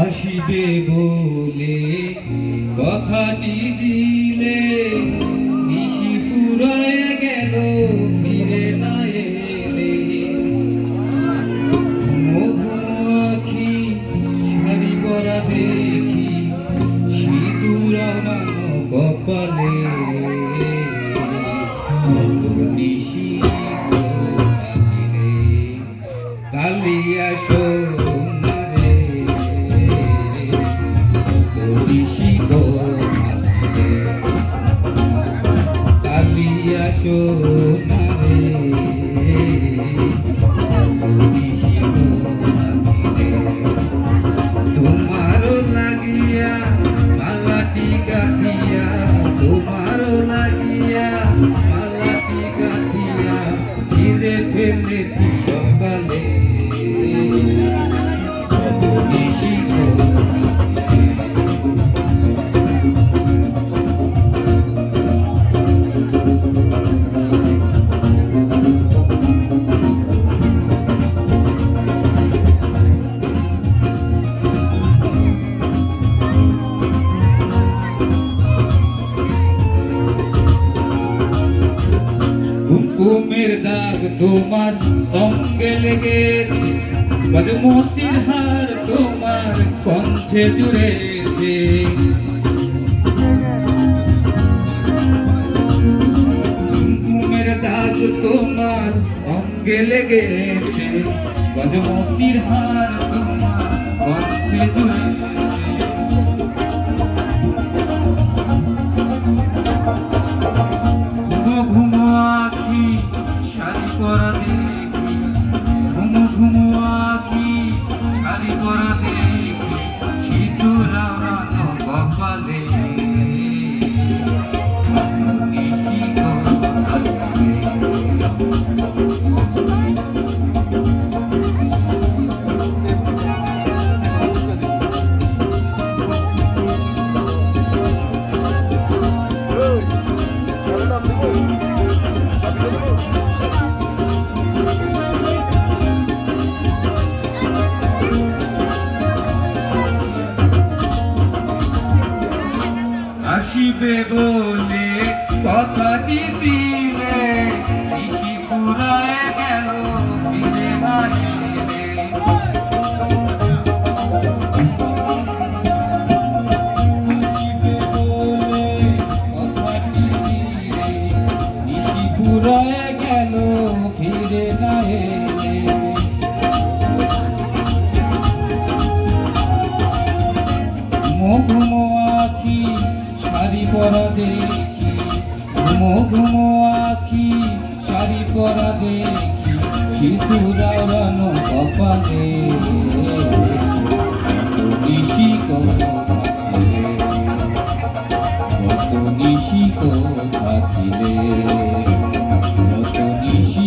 আসিবে বলে কথাটি দিলে নিশি ফুরায় গেল ফিরে না এলে। মধু আখি শাড়ি পরা দেখি সিঁদুর আমার কপালে। কত নিশি কাছিলে কালিয়া সোনারে। নিশি কাছিলে কালিয়া সোনারে। নিশি কাছিলে তোমারও লাগিয়া মালাটি গাথিয়া, তোমারও লাগিয়া মালাটি গাথিয়া ছিঁড়ে ফেলেছি সকালে। কত নিশি কুমকুমের দাগ তোমার অঙ্গে লেগেছে, গজমতির হার তোমার কণ্ঠে জুড়েছে। কুমকুমের দাগ তোমার অঙ্গে লেগেছে, গজমতির হার তোমার কণ্ঠে জুড়েছে। শাড়ি পরা দেখি, ঘুমো ঘুমো আখি শাড়ি পরা দেখি সিঁদুর রাঙানো কপালে। নিশি আসিবে বলে কথাটি দিলে নিশি ফুরায় গেল ফিরে না এলে। আসিবে বলে কথাটি দিলে নিশি ফুরায় গেল ফিরে না এলে। ঘুমো আখি শাড়ি পরা দেখি, ঘুমো ঘুমো আখি শাড়ি পরা দেখি সিঁদুর রাঙানো কপালে। কত নিশি কত নিশি কথা ছিলে, কত নিশি